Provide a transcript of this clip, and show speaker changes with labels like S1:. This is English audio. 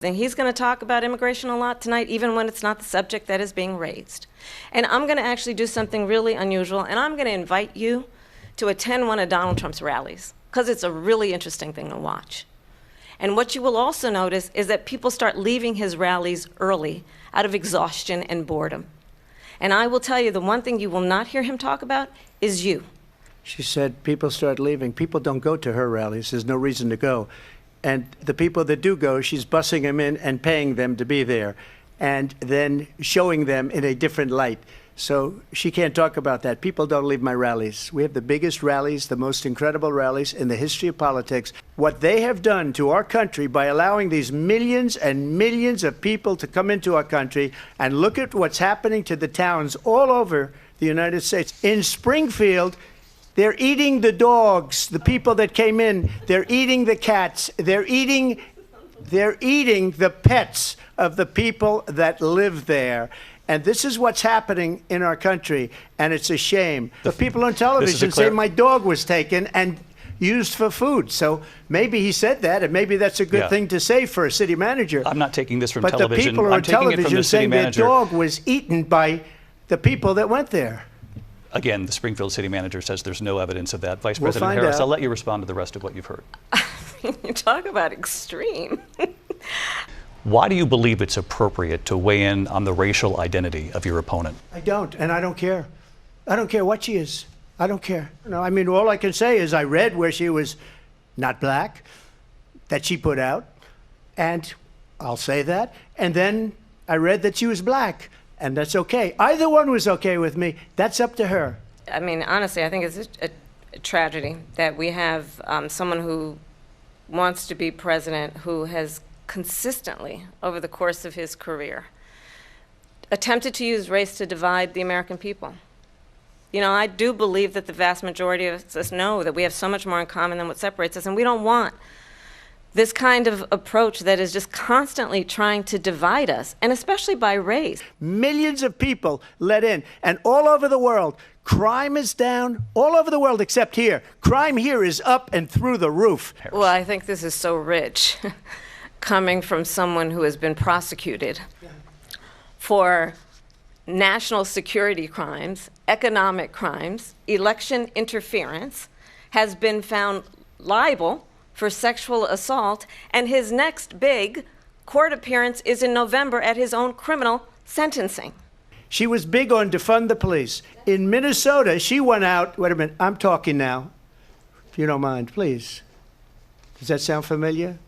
S1: And he's going to talk about immigration a lot tonight, even when it's not the subject that is being raised. And I'm going to actually do something really unusual, and I'm going to invite you to attend one of Donald Trump's rallies, because it's a really interesting thing to watch. And what you will also notice is that people start leaving his rallies early out of exhaustion and boredom. And I will tell you, the one thing you will not hear him talk about is you.
S2: She said people start leaving. People don't go to her rallies. There's no reason to go. And the people that do go, she's bussing them in and paying them to be there and then showing them in a different light. So she can't talk about that. People don't leave my rallies. We have the biggest rallies, the most incredible rallies in the history of politics. What they have done to our country by allowing these millions and millions of people to come into our country, and look at what's happening to the towns all over the United States. In Springfield, they're eating the dogs, the people that came in. They're eating the cats. They're eating the pets of the people that live there. And this is what's happening in our country, and it's a shame. The people on television say my dog was taken and used for food. So maybe he said that, and maybe that's a good thing to say for a city manager.
S3: I'm not taking this from
S2: television. But the people on television saying their dog was eaten by the people that went there.
S3: Again, the Springfield city manager says there's no evidence of that. Vice President Harris, I'll let you respond to the rest of what you've heard.
S1: You talk about extreme.
S3: Why do you believe it's appropriate to weigh in on the racial identity of your opponent?
S2: I don't, and I don't care. I don't care what she is. I don't care. No, I mean, all I can say is I read where she was not black, that she put out, and I'll say that. And then I read that she was black, and that's okay. Either one was okay with me. That's up to her.
S1: I mean, honestly, I think it's a tragedy that we have someone who wants to be president who has consistently, over the course of his career, attempted to use race to divide the American people. You know, I do believe that the vast majority of us know that we have so much more in common than what separates us, and we don't want this kind of approach that is just constantly trying to divide us, and especially by race.
S2: Millions of people let in, and all over the world, crime is down, all over the world except here. Crime here is up and through the roof.
S1: Well, I think this is so rich, coming from someone who has been prosecuted for national security crimes, economic crimes, election interference, has been found liable for sexual assault, and his next big court appearance is in November at his own criminal sentencing.
S2: She was big on defund the police. In Minnesota, she went out, wait a minute, I'm talking now, if you don't mind, please. Does that sound familiar?